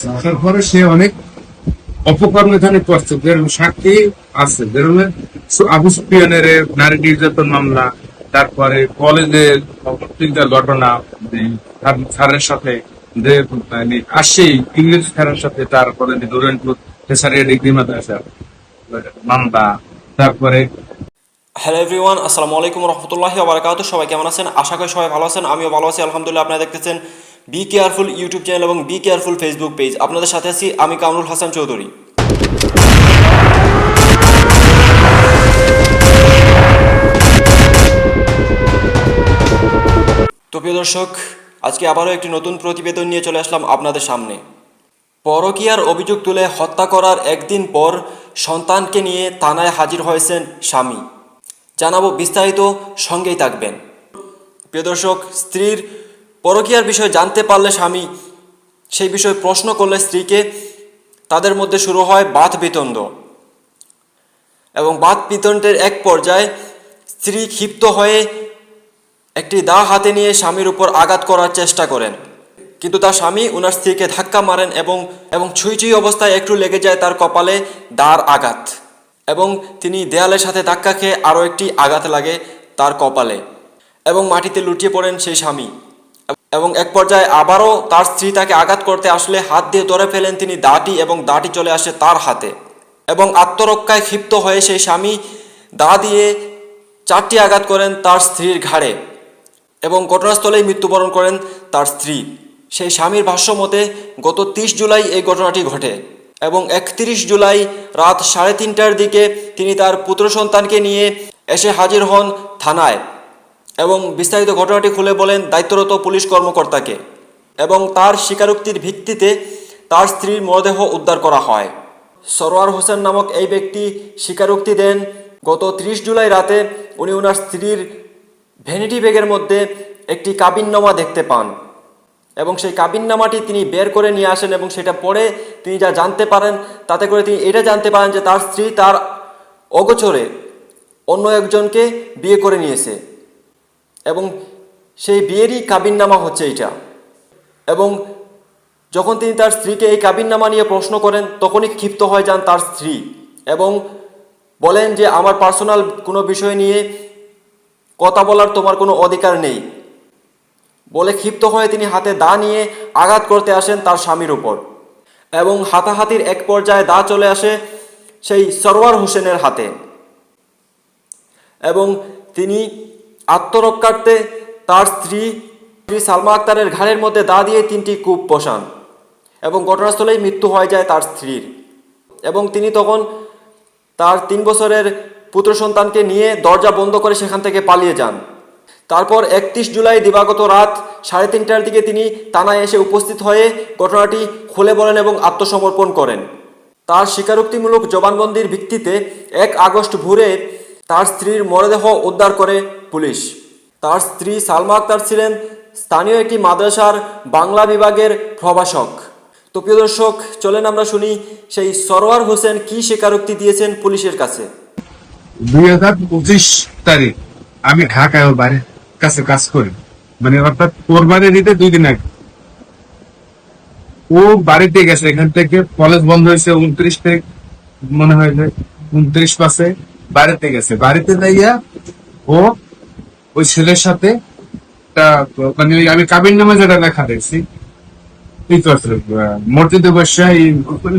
তারপরে সে অনেক অপকর্ম এখানে করছে, যেরকম সাক্ষী আছে, যেরকম আবু সুফিয়ানের নারী নির্যাতন মামলা, তারপরে কলেজের তিনটা ঘটনা, স্যারের সাথে যে আসে ইংরেজি স্যারের সাথে, তারপরে ডোরেন্টপুর ফেসারিয়া ডিগ্রি মাদ্রাসা মামলা, তারপরে। হ্যালো এভরিওয়ান, আসসালামু আলাইকুম রহমতুল্লাহি ওয়া বারাকাতুহু। সবাই কেমন আছেন? আশা করি সবাই ভালো আছেন। আমিও ভালো আছি আলহামদুলিল্লাহ। আপনারা দেখতেছেন বি কেয়ারফুল ইউটিউব চ্যানেল এবং বি কেয়ারফুল ফেসবুক পেজ। আপনাদের সাথে আছি আমি কামরুল হাসান চৌধুরী। তো প্রিয় দর্শক, আজকে আবারও একটি নতুন প্রতিবেদন নিয়ে চলে আসলাম আপনাদের সামনে। পরকীয়ার অভিযোগ তুলে হত্যা করার একদিন পর সন্তানকে নিয়ে থানায় হাজির হয়েছেন স্বামী। জানাবো বিস্তারিত, সঙ্গেই থাকবেন। প্রিয় দর্শক, স্ত্রীর পরকীয়ার বিষয়ে জানতে পারলে স্বামী সেই বিষয়ে প্রশ্ন করলে স্ত্রীকে, তাদের মধ্যে শুরু হয় বাদ বিতণ্ড এবং বাদ বিতণ্ডের এক পর্যায়ে স্ত্রী ক্ষিপ্ত হয়ে একটি দা হাতে নিয়ে স্বামীর উপর আঘাত করার চেষ্টা করেন, কিন্তু তার স্বামী ওনার স্ত্রীকে ধাক্কা মারেন এবং ছুঁই ছুঁই অবস্থায় একটু লেগে যায় তার কপালে দার আঘাত, এবং তিনি দেয়ালের সাথে ধাক্কা খেয়ে আরও একটি আঘাত লাগে তার কপালে এবং মাটিতে লুটিয়ে পড়েন সেই স্বামী। এবং এক পর্যায়ে আবারও তার স্ত্রী তাকে আঘাত করতে আসলে হাত দিয়ে ধরে ফেলেন তিনি দাটি, এবং দাটি চলে আসে তার হাতে, এবং আত্মরক্ষায় ক্ষিপ্ত হয়ে সেই স্বামী দা দিয়ে 4টি আঘাত করেন তার স্ত্রীর ঘাড়ে, এবং ঘটনাস্থলেই মৃত্যুবরণ করেন তার স্ত্রী। সেই স্বামীর ভাষ্য মতে গত 30 জুলাই এই ঘটনাটি ঘটে, এবং 31 জুলাই রাত 3:30টার দিকে তিনি তার পুত্র সন্তানকে নিয়ে এসে হাজির হন থানায়, এবং বিস্তারিত ঘটনাটি খুলে বলেন দায়িত্বরত পুলিশ কর্মকর্তাকে, এবং তার স্বীকারোক্তির ভিত্তিতে তার স্ত্রীর মরদেহ উদ্ধার করা হয়। সরোয়ার হোসেন নামক এই ব্যক্তি স্বীকারোক্তি দেন গত 30 জুলাই রাতে উনি ওনার স্ত্রীর ভ্যানিটি ব্যাগের মধ্যে একটি কাবিননামা দেখতে পান, এবং সেই কাবিননামাটি তিনি বের করে নিয়ে আসেন, এবং সেটা পড়ে তিনি যা জানতে পারেন তাতে করে তিনি এটা জানতে পারেন যে তার স্ত্রী তার অগোচরে অন্য একজনকে বিয়ে করে নিয়েছে, এবং সেই বিয়েরই কাবিননামা হচ্ছে এইটা। এবং যখন তিনি তার স্ত্রীকে এই কাবিননামা নিয়ে প্রশ্ন করেন তখনই ক্ষিপ্ত হয়ে যান তার স্ত্রী, এবং বলেন যে আমার পার্সোনাল কোনো বিষয় নিয়ে কথা বলার তোমার কোনো অধিকার নেই বলে ক্ষিপ্ত হয়ে তিনি হাতে দা নিয়ে আঘাত করতে আসেন তার স্বামীর উপর, এবং হাতাহাতির এক পর্যায়ে দা চলে আসে সেই সরওয়ার হোসেনের হাতে, এবং তিনি আত্মরক্ষার্থে তার স্ত্রী সালমা আক্তারের ঘাড়ের মধ্যে দা দিয়ে 3টি কূপ বসান, এবং ঘটনাস্থলেই মৃত্যু হয়ে যায় তার স্ত্রীর, এবং তিনি তখন তার 3 বছরের পুত্র সন্তানকে নিয়ে দরজা বন্ধ করে সেখান থেকে পালিয়ে যান। তারপর 31 জুলাই দিবাগত রাত 3:30টার দিকে তিনি থানায় এসে উপস্থিত হয়ে ঘটনাটি খুলে বলেন এবং আত্মসমর্পণ করেন। তার স্বীকারোক্তিমূলক জবানবন্দির ভিত্তিতে 1 আগস্ট ভোরে তার স্ত্রীর মরদেহ উদ্ধার করে পুলিশ। তার স্ত্রী সালমা আক্তার ছিলেন স্থানীয় একটি মাদ্রাসার বাংলা বিভাগের প্রভাষক। তো প্রিয় দর্শক, চলেন আমরা শুনি সেই সরওয়ার হোসেন কি স্বীকারোক্তি দিয়েছেন পুলিশের কাছে। 2025 তারিখ আমি ঢাকায় ওর বাড়ির কাছে কাজ করি, মানে অর্থাৎ ওর বাড়ি দিতে 2 দিন আগে ও বাড়িতে গেছে। এখান থেকে কলেজ বন্ধ হয়েছে 29 তারিখ, মনে হয় যে 29/5 বাড়িতে গেছে। বাড়িতে যাইয়া ও ওই ছেলের সাথে মানে আমি কাবিননামা যেটা লেখা দেখছি মসজিদে বসে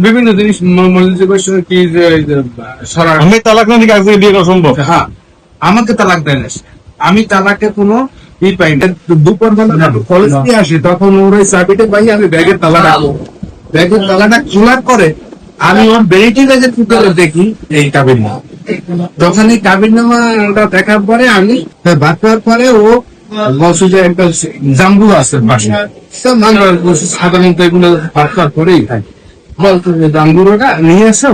বিভিন্ন জিনিস, মসজিদে বসে কি আমি তালাক না দিকে আজকে বিয়ে করা সম্ভব। হ্যাঁ, আমাকে তালাক দেয় না, আমি তালাকে কোনো ই পাই না। দুপুরবেলা কলেজ দিয়ে আসি, তখন ওর ওই চাবিটা পাই, আমি ব্যাগের তালাটা খোলার পরে আমি ওর বেরিটি ব্যাগের ভিতরে দেখি এই কাবিননামা। তখন এই কাবিননামাটা দেখার পরে আমি ভাত খাওয়ার পরে ও বলছে যে একটা জাম্বুরা আছে পাশে, সাধারণত এগুলো ভাত খাওয়ার পরেই খাই, বলতো যে জাম্বুরাটা নিয়ে এসো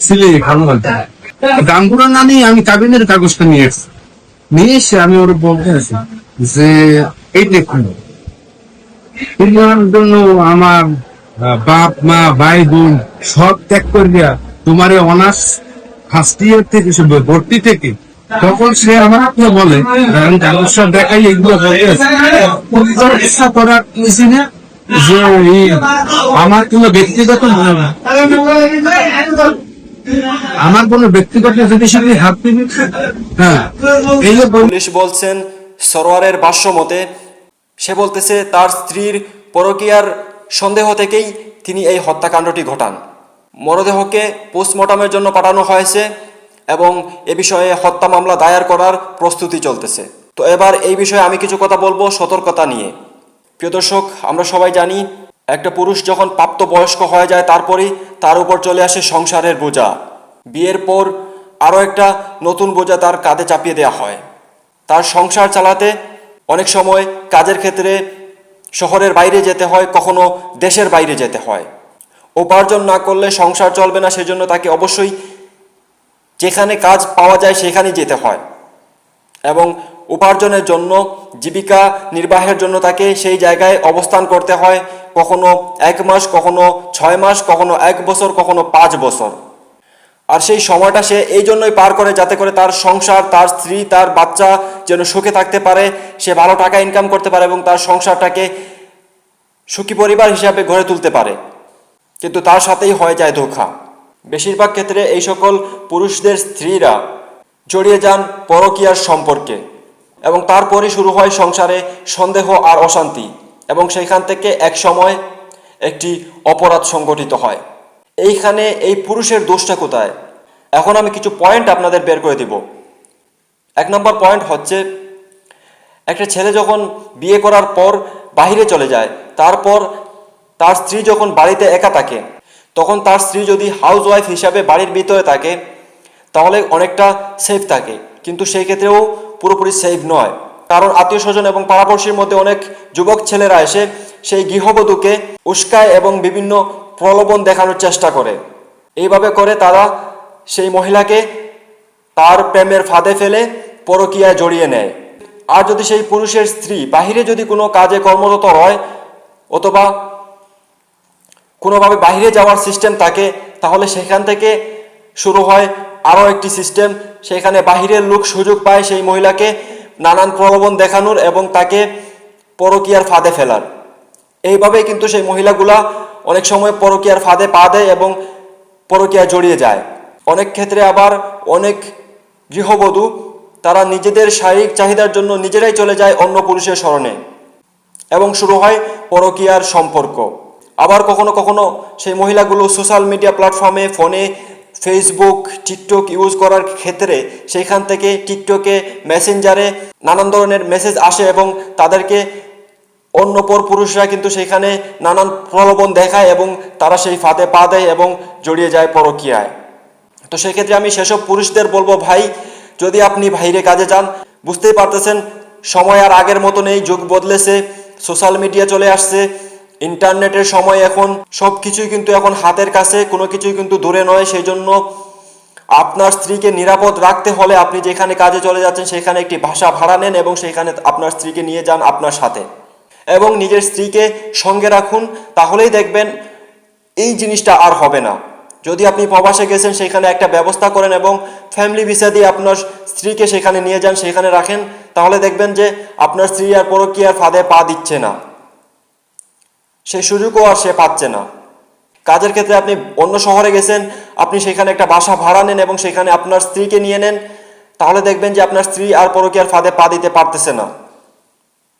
সিলে খাবো বলতে। জাম্বুরা না নিয়ে আমি কাবিনের কাগজটা নিয়ে এসে আমি ওর বলতে আছি যে এই দেখুন, জন্য আমার বাপ মা ভাই বোন সব ত্যাগ করিয়া তোমার অনার্স ফার্স্ট ইয়ার থেকে ভর্তি থেকে, তখন সে আমাকে বলে দেখাই এগুলো ইচ্ছা করার না, যে আমার কোনো ব্যক্তিগত আমার কোনো ব্যক্তিগত যদি সঙ্গে হাত দিবি, হ্যাঁ এই যে পুলিশ বলছেন সরোয়ারের ভাষ্য মতে সে বলতেছে তার স্ত্রীর পরকীয়ার সন্দেহ থেকেই তিনি এই হত্যাকাণ্ডটি ঘটান। মরদেহকে পোস্টমর্টমের জন্য পাঠানো হয়েছে এবং এ বিষয়ে হত্যা মামলা দায়ের করার প্রস্তুতি চলতেছে। তো এবার এই বিষয়ে আমি কিছু কথা বলবো সতর্কতা নিয়ে। প্রিয় দর্শক, আমরা সবাই জানি একটা পুরুষ যখন প্রাপ্তবয়স্ক হয়ে যায় তারপরেই তার উপর চলে আসে সংসারের বোঝা। বিয়ের পর আরও একটা নতুন বোঝা তার কাঁধে চাপিয়ে দেওয়া হয়। তার সংসার চালাতে অনেক সময় কাজের ক্ষেত্রে শহরের বাইরে যেতে হয়, কখনো দেশের বাইরে যেতে হয়। উপার্জন না করলে সংসার চলবে না, সেজন্য তাকে অবশ্যই যেখানে কাজ পাওয়া যায় সেখানেই যেতে হয় এবং উপার্জনের জন্য, জীবিকা নির্বাহের জন্য তাকে সেই জায়গায় অবস্থান করতে হয়, কখনো 1 মাস, কখনো 6 মাস, কখনো 1 বছর, কখনো 5 বছর। আর সেই সময়টা সে এই জন্যই পার করে যাতে করে তার সংসার, তার স্ত্রী, তার বাচ্চা যেন সুখে থাকতে পারে, সে ভালো টাকা ইনকাম করতে পারে এবং তার সংসারটাকে সুখী পরিবার হিসাবে গড়ে তুলতে পারে। কিন্তু তার সাথেই হয়ে যায় ধোঁকা। বেশিরভাগ ক্ষেত্রে এই সকল পুরুষদের স্ত্রীরা জড়িয়ে যান পরকীয়ার সম্পর্কে এবং তারপরই শুরু হয় সংসারে সন্দেহ আর অশান্তি এবং সেইখান থেকে এক সময় একটি অপরাধ সংগঠিত হয়। এইখানে এই পুরুষের দোষটা কোথায়? এখন আমি কিছু পয়েন্ট আপনাদের বের করে দিব। 1 নম্বর পয়েন্ট হচ্ছে, একটা ছেলে যখন বিয়ে করার পর বাইরে চলে যায়, তারপর তার স্ত্রী যখন বাড়িতে একা থাকে, তখন তার স্ত্রী যদি হাউস ওয়াইফ হিসাবে বাড়ির ভিতরে থাকে তাহলে অনেকটা সেফ থাকে, কিন্তু সেই ক্ষেত্রেও পুরোপুরি সেফ নয়। কারণ আত্মীয় স্বজন এবং পাড়াপড়শির মধ্যে অনেক যুবক ছেলেরা এসে সেই গৃহবধূকে উস্কায় এবং বিভিন্ন প্রলোভন দেখানোর চেষ্টা করে। এইভাবে করে তারা সেই মহিলাকে তার প্রেমের ফাঁদে ফেলে পরকীয়ায় জড়িয়ে নেয়। আর যদি সেই পুরুষের স্ত্রী বাহিরে যদি কোনো কাজে কর্মরত হয় অথবা কোনোভাবে বাহিরে যাওয়ার সিস্টেম থাকে, তাহলে সেখান থেকে শুরু হয় আরও একটি সিস্টেম। সেখানে বাহিরের লোক সুযোগ পায় সেই মহিলাকে নানান প্রলোভন দেখানোর এবং তাকে পরকীয়ার ফাঁদে ফেলার। এইভাবেই কিন্তু সেই মহিলাগুলা অনেক সময় পরকীয়ার ফাঁদে পা দেয় এবং পরকীয়ায় জড়িয়ে যায়। অনেক ক্ষেত্রে আবার অনেক গৃহবধূ তারা নিজেদের শারীরিক চাহিদার জন্য নিজেরাই চলে যায় অন্য পুরুষের শরণে এবং শুরু হয় পরকীয়ার সম্পর্ক। আবার কখনো কখনো সেই মহিলাগুলো সোশ্যাল মিডিয়া প্ল্যাটফর্মে, ফোনে, ফেসবুক, টিকটক ইউজ করার ক্ষেত্রে সেইখান থেকে টিকটকে, মেসেঞ্জারে নানান ধরনের মেসেজ আসে এবং তাদেরকে অন্য পর পুরুষরা কিন্তু সেখানে নানান প্রলোভন দেখায় এবং তারা সেই ফাঁদে পা দেয় এবং জড়িয়ে যায় পরকীয়ায়। তো সেক্ষেত্রে আমি সেসব পুরুষদের বলবো, ভাই, যদি আপনি বাইরে কাজে যান, বুঝতেই পারতেছেন সময় আর আগের মতো নেই, যুগ বদলেছে, সোশ্যাল মিডিয়া চলে আসছে, ইন্টারনেটের সময়, এখন সব কিছুই কিন্তু এখন হাতের কাছে, কোনো কিছুই কিন্তু দূরে নয়। সেই জন্য আপনার স্ত্রীকে নিরাপদ রাখতে হলে আপনি যেখানে কাজে চলে যাচ্ছেন সেখানে একটি বাসা ভাড়া নেন এবং সেখানে আপনার স্ত্রীকে নিয়ে যান আপনার সাথে এবং নিজের স্ত্রীকে সঙ্গে রাখুন, তাহলেই দেখবেন এই জিনিসটা আর হবে না। যদি আপনি প্রবাসে গেছেন সেখানে একটা ব্যবস্থা করেন এবং ফ্যামিলি ভিসা দিয়ে আপনার স্ত্রীকে সেখানে নিয়ে যান, সেখানে রাখেন, তাহলে দেখবেন যে আপনার স্ত্রী আর পরকীয়ার ফাঁদে পা দিচ্ছে না, সেই সুযোগও আর সে পাচ্ছে না। কাজের ক্ষেত্রে আপনি অন্য শহরে গেছেন, আপনি সেখানে একটা বাসা ভাড়া নেন এবং সেখানে আপনার স্ত্রীকে নিয়ে নেন, তাহলে দেখবেন যে আপনার স্ত্রী আর পরকীয়ার ফাঁদে পা দিতে পারতেছে না,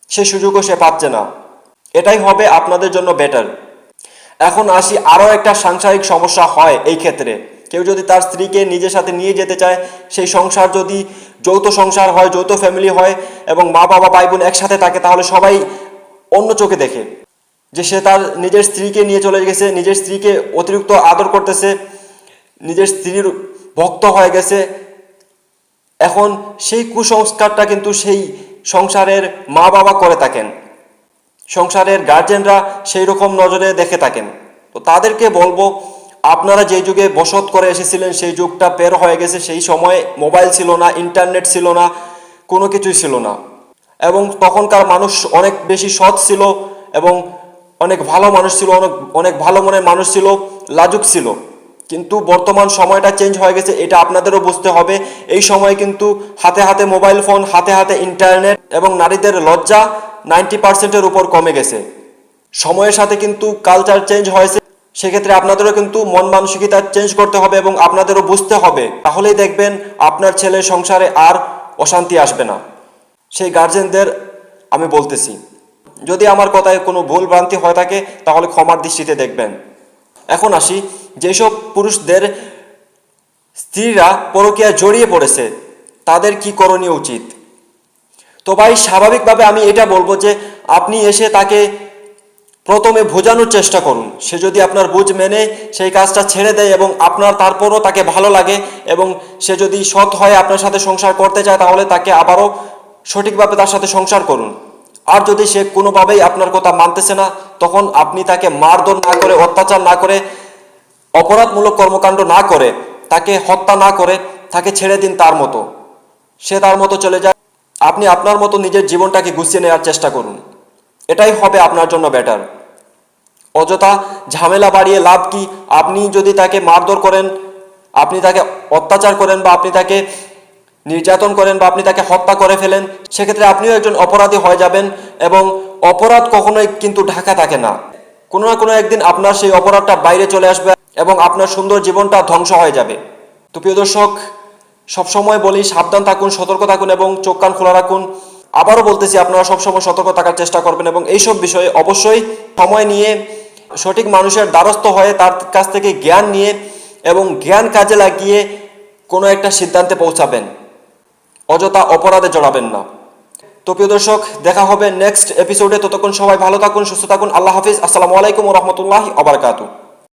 সেই সুযোগও সে পাচ্ছে না। এটাই হবে আপনাদের জন্য বেটার। এখন আসি, আরও একটা সাংসারিক সমস্যা হয় এই ক্ষেত্রে। কেউ যদি তার স্ত্রীকে নিজের সাথে নিয়ে যেতে চায়, সেই সংসার যদি যৌথ সংসার হয়, যৌথ ফ্যামিলি হয় এবং মা বাবা ভাই বোন একসাথে থাকে, তাহলে সবাই অন্য চোখে দেখে যে সে তার নিজের স্ত্রীকে নিয়ে চলে গেছে, নিজের স্ত্রীকে অতিরিক্ত আদর করতেছে, নিজের স্ত্রীর ভক্ত হয়ে গেছে। এখন সেই কুসংস্কারটা কিন্তু সেই সংসারের মা বাবা করে থাকেন, সংসারের গার্জেনরা সেই রকম নজরে দেখে থাকেন। তো তাদেরকে বলবো, আপনারা যে যুগে বসত করে এসেছিলেন সেই যুগটা পের হয়ে গেছে। সেই সময় মোবাইল ছিল না, ইন্টারনেট ছিল না, কোনো কিছুই ছিল না এবং তখনকার মানুষ অনেক বেশি সৎ ছিল এবং অনেক ভালো মানুষ ছিল, অনেক ভালো মনের মানুষ ছিল, লাজুক ছিল। কিন্তু বর্তমান সময়টা চেঞ্জ হয়ে গেছে, এটা আপনাদেরও বুঝতে হবে। এই সময় কিন্তু হাতে হাতে মোবাইল ফোন, হাতে হাতে ইন্টারনেট এবং নারীদের লজ্জা 90%-এর উপর কমে গেছে। সময়ের সাথে কিন্তু কালচার চেঞ্জ হয়েছে, সেক্ষেত্রে আপনাদেরও কিন্তু মন মানসিকতা চেঞ্জ করতে হবে এবং আপনাদেরও বুঝতে হবে, তাহলেই দেখবেন আপনার ছেলের সংসারে আর অশান্তি আসবে না। সেই গার্জেনদের আমি বলতেছি, যদি আমার কথায় কোনো ভুল ভ্রান্তি হয়ে থাকে তাহলে ক্ষমার দৃষ্টিতে দেখবেন। এখন আসি, যেসব পুরুষদের স্ত্রীরা পরকীয়ায় জড়িয়ে পড়েছে তাদের কি করণীয় উচিত। তো ভাই, স্বাভাবিকভাবে আমি এটা বলবো যে আপনি এসে তাকে প্রথমে বোঝানোর চেষ্টা করুন। সে যদি আপনার বুঝ মেনে সেই কাজটা ছেড়ে দেয় এবং আপনার তারপরও তাকে ভালো লাগে এবং সে যদি সৎ হয় আপনার সাথে সংসার করতে চায়, তাহলে তাকে আবারও সঠিকভাবে তার সাথে সংসার করুন। আর যদি সে কোনোভাবেই আপনার কথা মানতেছে না, তখন আপনি তাকে মারধর না করে, অত্যাচার না করে, অপরাধমূলক কর্মকাণ্ড না করে, তাকে হত্যা না করে তাকে ছেড়ে দিন তার মতো, সে তার মতো চলে যায়। আপনি আপনার মতো নিজের জীবনটাকে গুছিয়ে নেওয়ার চেষ্টা করুন, এটাই হবে আপনার জন্য বেটার। অযথা ঝামেলা বাড়িয়ে লাভ কি? আপনি যদি তাকে মারধর করেন, আপনি তাকে অত্যাচার করেন, বা আপনি তাকে নির্যাতন করেন, বা আপনি তাকে হত্যা করে ফেলেন, সেক্ষেত্রে আপনিও একজন অপরাধী হয়ে যাবেন। এবং অপরাধ কখনোই কিন্তু ঢাকা থাকে না, কোনো না কোনো একদিন আপনার সেই অপরাধটা বাইরে চলে আসবে এবং আপনার সুন্দর জীবনটা ধ্বংস হয়ে যাবে। তো প্রিয় দর্শক, সবসময় বলি সাবধান থাকুন, সতর্ক থাকুন এবং চোখ কান খোলা রাখুন। আবারও বলতেছি, আপনারা সবসময় সতর্ক থাকার চেষ্টা করবেন এবং এইসব বিষয়ে অবশ্যই সময় নিয়ে সঠিক মানুষের দ্বারস্থ হয়ে তার কাছ থেকে জ্ঞান নিয়ে এবং জ্ঞান কাজে লাগিয়ে কোনো একটা সিদ্ধান্তে পৌঁছাবেন, অযথা অপরাধে জড়াবেন না। তো প্রিয় দর্শক, দেখা হবে নেক্সট এপিসোডে। ততক্ষণ সবাই ভালো থাকুন, সুস্থ থাকুন। আল্লাহ হাফিজ। আসসালামু আলাইকুম ওয়া রাহমাতুল্লাহি ওয়া বারাকাতুহু।